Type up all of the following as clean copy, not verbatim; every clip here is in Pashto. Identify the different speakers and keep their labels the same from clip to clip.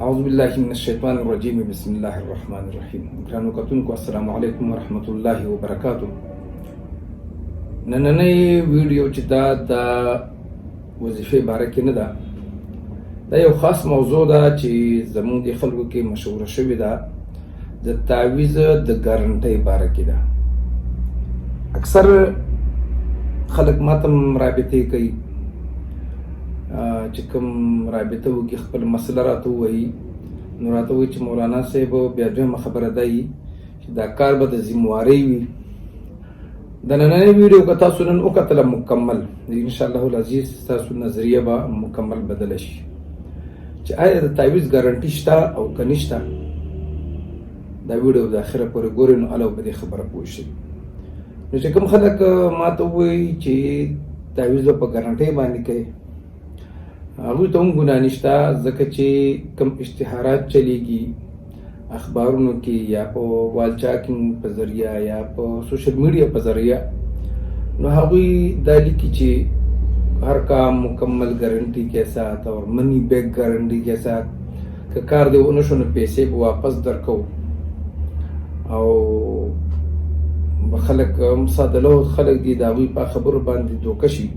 Speaker 1: اعوذ بالله من الشیطان الرجیم بسم الله الرحمن الرحیم. ګرانو کتونکو السلام علیکم ورحمت الله وبرکاتو. نننۍ ویډیو چې د وظیفې باره کې نه ده، دا یو خاص موضوع ده چې زموږ د خلکو کې مشهوره شوې ده، د تعویض د ګارنټۍ باره کې ده. اکثر خلک ماته رابطې کوي چې کوم رابطه وکړي، خپل مسله راته ووایي، نو راته وایي چې مولانا صاحب بیا دویمه خبره دا وي چې دا کار به د ذموارۍ وي. د نننۍ ویډیو که تاسو نن وکتله مکمل، انشاءالله العزیز ستاسو نظریه به مکمل بدله شي چې آیا د تعویض ګارنټي شته او که نشته. دا ویډیو د اخره پورې ګورئ نو هله به په دې خبره پوه شئ. نو چې کوم خلک ماته ووایي چې تعویض به په ګارنټۍ باندې کوي، هغوی ته هم ګناه نشته، ځکه چې کوم اشتهارات چلیږي اخبارونو کې یا په والچاکینګ په ذریعه یا په سوشل میډیا په ذریعه، نو هغوی دا لیکي چې هر کام مکمل ګارنټي کے ساتھ اور منی بیک ګارنټي کے ساتھ، که کار دې ونه شو نو پیسې به واپس درکو. او خلک ساده لوح خلک دي، د هغوی په خبرو باندې دوکه شي،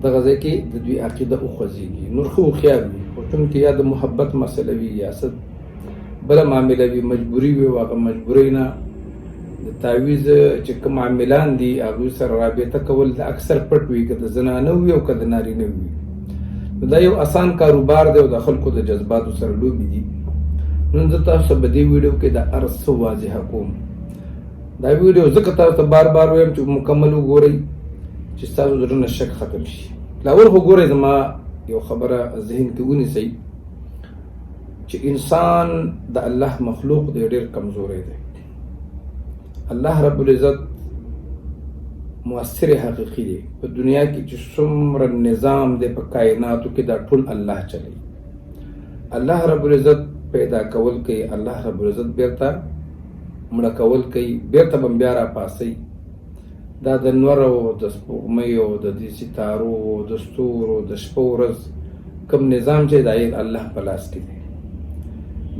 Speaker 1: دغه ځای کې د دوی عقیده وخوځېږي. نور ښه هوښیار وي، خو چونکې یا د محبت مسله وي یا څه بله معامله وي، مجبوري وي، او هغه مجبورۍ نه د تعویض چې کوم عاملان دي هغوی سره رابطه کول د اکثر پټ وي، که د زنانه وي او که د نارینه وي. نو دا یو اسان کاروبار دی او د خلکو د جذباتو سره لوبې دي. نن زه تاسو په دې ویډیو کې د هر څه واضحه کوم. دا ویډیو ځکه تاسو ته بار بار وایم چې مکمل وګورئ چې ستاسو زړه نه شک ختم شي. لاول خو ګورئ، زما یو خبره ذهن کې ونیسئ چې انسان د الله مخلوق دی، ډېر کمزوری دی. الله رب العزت مؤثر حقیقي دی. په دنیا کې چې څومره نظام دی په کائناتو کې، دا ټول الله چلوي. الله رب العزت پیدا کول کوي، الله رب العزت بیرته مړه کول کوي، بیرته به بیا راپاسئ. دا د نور او د سپوږمۍ او د دې ستارو او د ستورو د شپه ورځ کوم نظام چې دا یې الله په لاس کې دی.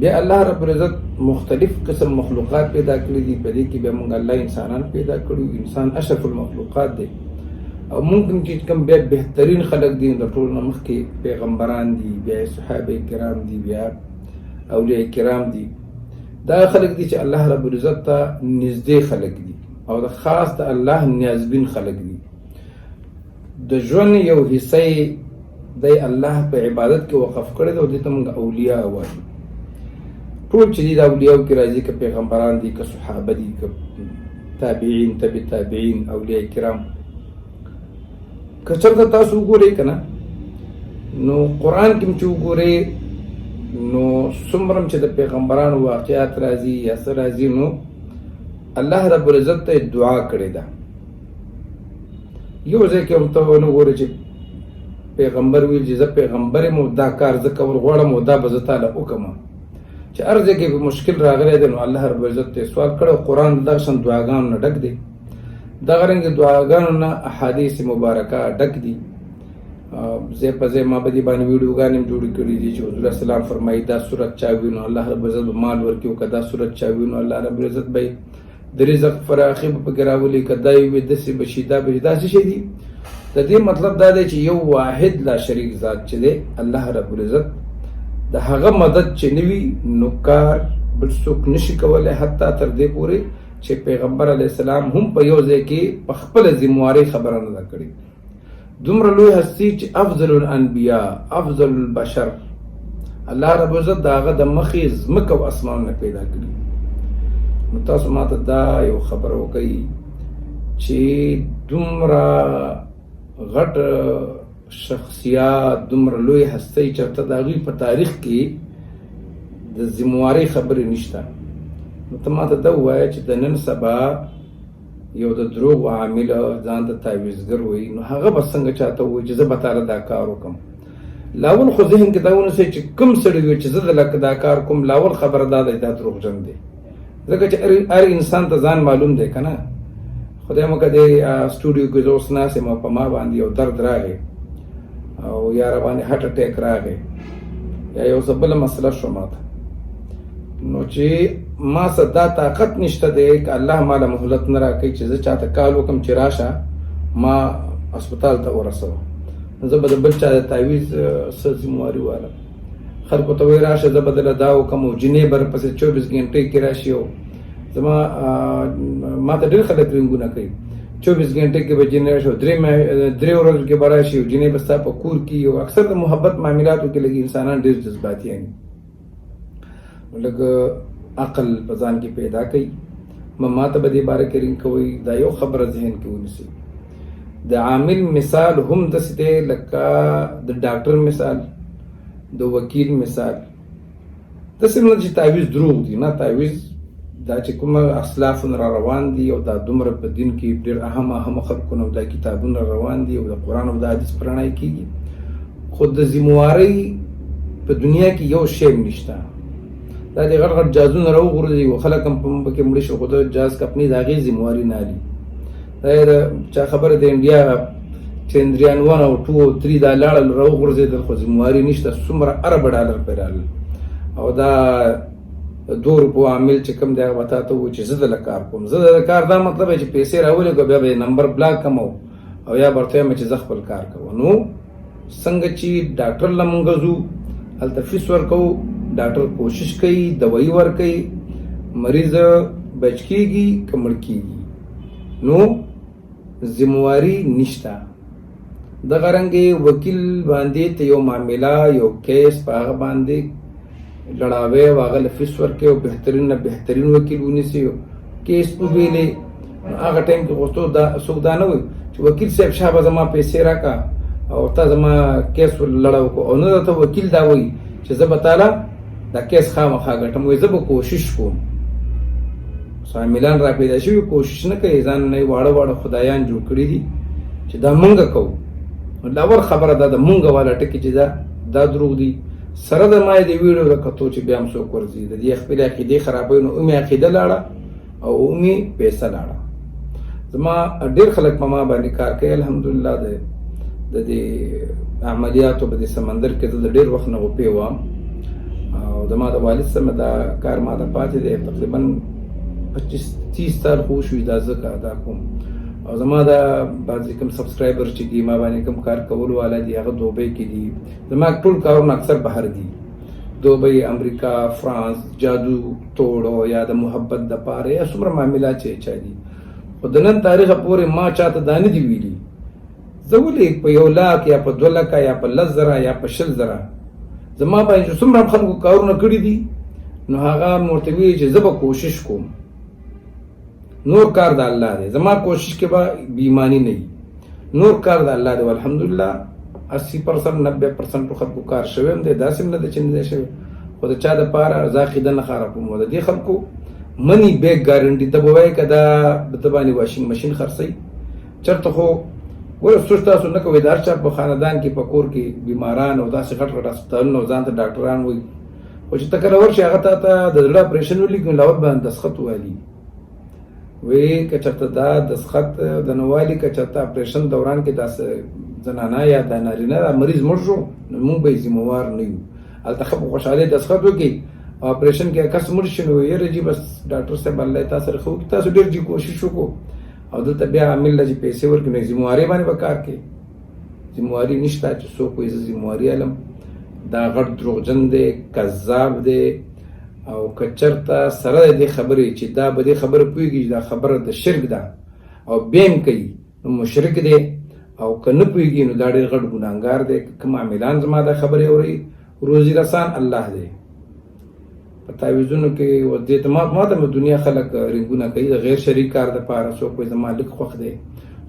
Speaker 1: بیا الله رب العزت مختلف قسم مخلوقات پیدا کړي دي، په دې کې بیا موږ الله انسانان پیدا کړي. انسان اشرف المخلوقات دی، او ممکن چې کوم بیا بهترین خلق دي د ټولو نه مخکې پیغمبران دي، بیا صحابه کرام دي، بیا اولیاء کرام دي. دا خلق دي چې الله رب العزت ته نږدې خلق دي او د خاص د الله نیازبین خلق دي. د ژوند یو حصه د الله په عبادت کې وقف کړی دی او دې ته موږ اولیاء وایو. ټول چې دي د اولیاءو کې راځي، که پیغمبران دي، که صحابه دي، که تابعین، تبع تابعین، اولیاء کرام. که چېرته تاسو وګورئ که نه، نو قرآن کې چې وګورئ نو څومره چې د پیغمبرانو واقعات راځي یا څه راځي، نو الله رب العزت ته دعا کړې ده. یو ځای کې هم ته ونه ګورې چې پیغمبر ویل چې زه پیغمبر یم او دا کار زه کول غواړم او دا به زه تاله وکړم. چې هر ځای کې مشکل راغلی دی نو الله رب العزت ته سوال کړی. قرآن دغه شان دعاګانو نه ډک دی، دغه رنګې دعاګانو نه احادیث مبارکه ډک دي. ځای په ځای ما په دې باندې ویډیوګانې هم جوړې کړي دي چې حضور اسلام فرمایي دا صورت چا وي نو الله رب العزت به مال ورکړي، او که دا صورت چا وي نو الله رب العزت به د رزق فراخي به پکې راولي، که دا یې وي داسې به شي، دا به شي. دا څه شی دي؟ د دې مطلب دا دی چې یو واحد لا شریک ذات چې دی الله رب العزت، د هغه مدد چې نه وي نو کار بل څوک نشي کولی، حتی تر دې پورې چې پیغمبر علیه السلام هم په یو ځای کې په خپله ذموارۍ خبره نه ده کړې. دومره لوی هستی چې افضل الانبیاء، افضل البشر، الله رب العزت د هغه د مخې ځمکه او اسمانونه پیدا کړي. نو تاسو ماته دا یو خبره وکړئ چې دومره غټ شخصیات، دومره لوی هستی چېرته د هغوی په تاریخ کې د ذموارۍ خبرې نشته. نو ته ماته دا ووایه چې د نن سبا یو د دروغ عامل ځان ته تعویضګر وایي، نو هغه به څنګه چاته ووایي چې زه به تاله دا کار وکړم؟ لاول خو ذهن کې دا ونیسئ چې کوم سړی وي چې زه د دا کار کوم، لاول خبره دا دی دا دروغجن دی. ځکه چې هر انسان ته ځان معلوم دی که نه. خدای مو که دی سټوډیو کې زه اوس ناست یم او په ما باندې یو درد راغی او یا را باندې هارټ اټیک راغی یا یو څه بله مسله شو ماته، نو چې ما څه دا طاقت نشته دی که الله ماله مهلت نه راکوي چې زه چاته کال وکړم چې راشه ما هسپتال ته ورسوه، زه به د بل چا د تعویض څه ذمواري والم. خلکو ته وایي راشه زه به دله دا وکړم او جینۍ به پسې 24 ګنټې کې راشي. او زما ما ته ډېر خلک رنګونه کوي 24 ګنټې کې به جینۍ راشي او 3 ورځو کې به راشي او جینۍ به ستا په کور کې. او اکثر د محبت معاملاتو کې لږ انسانان ډېر جذباتي دي، لږ عقل په ځان کې پیدا کوي. ما ته به دې باره کې رنګ کوئ، دا یو خبره ذهن کې ونیسئ. د عامل مثال هم داسې دی لکه د ډاکټر مثال، د وکیل مثال. داسې نه چې تعویض دروغ دي، نه، تعویض دا چې کومه اسلافونه را روان دي او دا دومره په دین کې ډېر اهم خلکونه او دا کتابونه روان دي او د قرآن او د حدیث پرانی کېږي، خو د ذموارۍ په دنیا کې یو شی نشته. دا د غټ غټ جازونه راوغورځي او خلک هم پکې مړه شي، خو د جاز کمپنۍ د هغې ذمواري نه لي. دا د چا خبره د انډیا چندریان 1 او 2 او 3 دا لاړل راوغورځېدل، خو ذمواري نشته. څومره اربه ډالر پرې رالل او دا 2 روپو عامل چې کوم دی هغه به تا ته ووایي چې زه دله کار کوم. زه د کار دا مطلب دی چې پیسې راولېږو بیا به یې نمبر بلاک کړم او یا به ورته وایم چې زه خپل کار کوم. نو څنګه چې ډاکټر له مونږ ځو هلته فیس ورکوو، ډاکټر کوشش کوي دوایي ورکوي، مریض بچ کېږي که مړ کېږي، نو ذمواري نشته. دغه رنګې وکیل باندې ته یو معامله یو کیس په هغه باندې لړاوی او هغه له فیس ورکوي او بهترین نه بهترین وکیل ونیسي کیس وبیلې، نو هغه ټایم کې غوښتو دا څوک دا نه وایي چې وکیل صاحب شابه زما پیسې راکړه او تا زما کیس لړاو کو، او نه درته وکیل دا وایي چې زه به تاله دا کیس خامخا ګټم، وایي زه به کوشش کوم. عاملان را پیدا شوي کوشش نه کوي، ځان نه واړه واړه خدایان جوړ کړي دي چې دا مونږ کوو. لاور خبره دا د مونږ والا ټکي چې دا دروغ دي. سره د ما د ویډیو د کتو چې بیا هم څوک ورځي د دې خپلې عقیدې خرابوي، نو اومې عقیده لاړه او اومې پیسه لاړه. زما ډېر خلک په ما باندې کار کوي، الحمدلله. د دې عملیاتو په دې سمندر کې زه د ډېر وخت نه غوپې وم او د ما د والد سره دا کار ما ته پاتې دی. تقریبا 25-30 سال خو شوي دا زه ادا کوم. او زما دا بعضې کوم سبسکرایبر چې دي ما باندې کوم کار کولو والا دي هغه دوبۍ کې دي. زما ټول کارونه اکثر بهر دي، دوبۍ، امریکا، فرانس، جادو توړو یا د محبت دپاره یا څومره معاملات چې چا دي. خو د نن تاریخه پورې ما چاته دا نه دي ویلي زه ولې په 1 لاک یا په 2 لکه یا په 10,000 یا په 20,000 زما باندې څومره خلکو کارونه کړي دي، نو هغه ورته ویلي چې زه به کوشش کوم. نور کار د الله دی، زما کوشش کې به بېایماني نه وي. نور کار د الله دی. الحمدلله 80% 90% خلکو کار شوی هم دی، داسې هم نه دی چې نه دی شوی. خو د چا دپاره زه عقیده نه خرابوم. د دې خلکو منی بیک ګارنټي ته به وایي که دا ته باندې واشنګ مشین خرڅوي چېرته خو ګوره سوچ تاسو نه کوئ. د هر چا په خاندان کې په کور کې بیماران او داسې غټ غټ هسپتالونه او ځان ته ډاکټران وایي، خو چې ته کله ورشي هغه ته د زړه اپرېشن ولیکي نو لاول باندې دسخط ووالي. وی که چېرته دا دسخط د نه والي، که چېرته اپرېشن دوران کې داسې زنانه یا دا نارینه دا مریض مړ شو نو موږ به یې ذموار نه یو. هلته ښه په خوشحالۍ دسخط وکړي او اپرېشن کې کس مړ شي نو یاره جي بس ډاکټر صاحب الله یې تا سره ښه وکړي، تاسو ډېر جي کوشش وکړو. او دلته بیا عامل له چې پیسې ورکړي نو ذموارۍ باندې به کار کوي. ذمواري نشته چې څوک وایي زه ذمواري علم. دا غټ دروغجن دی، کذاب دی. او که چېرته سره د دې خبرې چې دا به دې خبره پوهېږي چې دا خبره د شرک ده او بیا هم کوي نو مشرک دی، او که نه پوهېږي نو دا ډېر غټ ګناهګار دی. کوم عاملان زما دا خبرې اوري، روزي رسان الله دی. په تعویضونو کې دې ته ما ته دنیا خلک رنګونه کوي د غیر شرعي کار دپاره. څوک وایي زما لږ خوښ دی،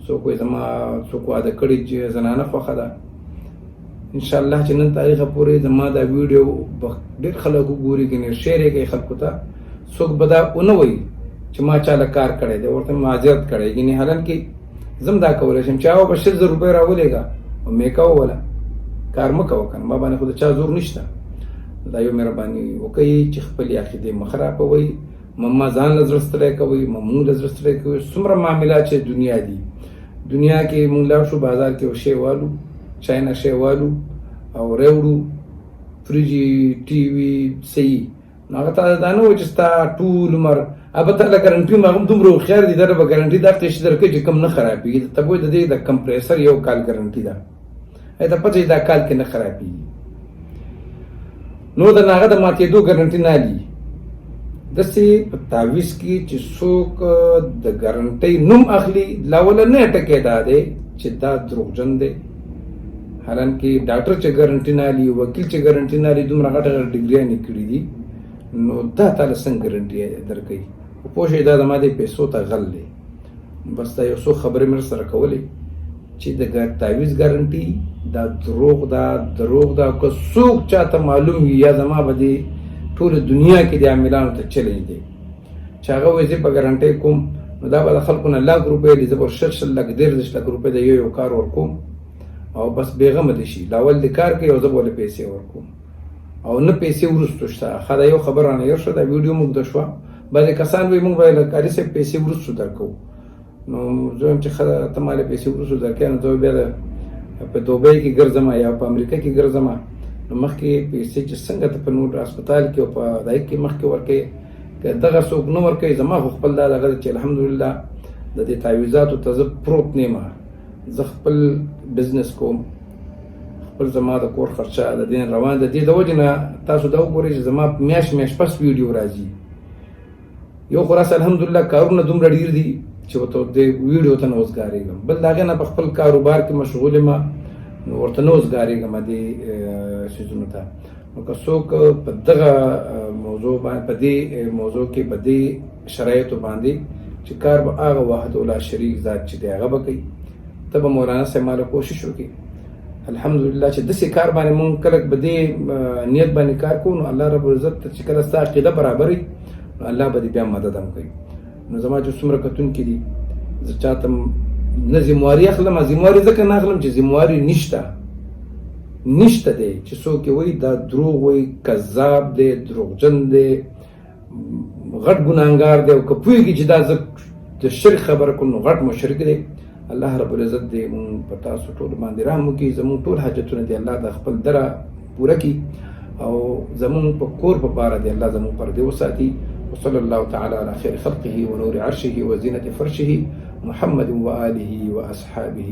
Speaker 1: څوک وایي زما څوک واده کړي چې زنانه خوښه ده. انشاءالله چې نن تاریخه پورې زما دا ویډیو ډېر خلک وګوري، ګنې شیر یې کوي خلکو ته. څوک به دا ونه وایي چې ما چا له کار کړی دی، ورته معذرت کړی. ګنې حالانکې زه هم دا کولی شم چې هغه به 100,000 روپۍ راولېږه او مې کوه وله کار مه کوه که نه، ما باندې خو د چا زور نشته. دا یو مهرباني وکړئ چې خپلې عقیدې مه خرابوئ، مما ځان له زړه ستړی کوئ، مونږ له زړه ستړی کوئ. څومره معاملات چې دنیا دي، دنیا کې مونږ لاړ شو بازار کې یو شی والو، چاینا شی والو او راوړو فریجي ټي وي صحیح نو هغه ته دا نه وایي چې ستا ټول عمر ابه ته له ګارنټي ما هم دومره هوښیار دي دله به ګارنټي دا قیش درکړي چې کم نه خرابېږي ته به وایي د دې د کمپریسر یو کال ګارنټي ده ته پته دا کال کې نه خرابېږي نو د هغه د ماتېدو ګارنټي نه لي داسې په تعویض کې چې څوک د ګارنټۍ نوم اخلي لاولنی ټکی دا دی چې دا دروغجن دی حالانکه ډاکټر چې ګارنټي نه لي وکیل چې ګارنټي نه لي دومره غټه غټه ډګریانې کړي دي نو دا تاله څنګه ګارنټي درکوي پوه شئ دا زما د پیسو ته غل دی بس دا یو څو خبرې مې سره کولې چې د تعویض ګارنټي دا دروغ دا که څوک چاته معلوم وي یا زما به دې ټوله دنیا کې د عاملانو ته چلنج دی چې هغه وایي زه په ګارنټۍ کوم نو دا به د خلکو نه لاک روپۍ دي زه به شل لک 13 لک روپۍ د یو کار ورکوم او بس بېغمه دي شي لاول د کار کوي او زه به ولې پیسې ورکوم او نه پیسې وروستو شته ښه دا یو خبر رانه یو شوه دا ویډیو موږ د شوه بعضې کسان وایي موږ به له کاري صاحب پیسې وروستو درکوو نو زه وایم چې ښه ته مالې پیسې وروستو درکوې نو زه بیا په دوبۍ کې ګرځم یا په امریکا کې ګرځم نو مخکې پیسې چې څنګه ته په نور هسپتال کې او په دای کې مخکې ورکوې که دغه څوک نه ورکوي زما خو خپل دا دغه چې الحمدلله د دې تعویضاتو ته زه پروت نه یم زه خپل بزنس کوم خپل زما د کور خرچه د دې روان د دې د وجې نه تاسو دا وګورئ چې زما میاشت پس ویډیو راځي یو خو راسه الحمدلله کارونه دومره ډېر دي چې ورته د ویډیو ته نه وزګارېږم بل د هغې نه په خپل کاروبار کې مشغول یم نو ورته نه وزګارېږم دې څیزونو ته نو که څوک په دغه موضوع باندې په دې موضوع کې په دې شرایطو باندې چې کار به هغه وحده لا شریک ذات چې دی هغه به کوي ته به مولانا صاحب ماله کوشش وکړي الحمدلله چې داسې کار باندې مونږ کله په دې نیت باندې کار کوو نو الله رب العزت چې کله ستا عقیده برابري نو الله به دې بیا مدد هم کوي نو زما چې څومره کتونکي دي زه چاته نه ذمواري اخلم ذمواري ځکه نه اخلم چې ذمواري نشته دی چې څوک یې وایي دا دروغ وایي کذاب دی دروغجن دی غټ ګناهګار دی او که پوهېږي چې دا زه د شرک خبره کوم نو غټ مشرک دی الله رب العزت دې مونږ په تاسو ټول باندې رحم وکړي زمونږ ټول حاجتونه دې الله د خپل دره پوره کړي او زمونږ په کور په باره دې الله زمونږ پردې وساتي وصلى الله تعالى على خير خلقه ونور عرشه وزينة فرشه محمد وآله وأصحابه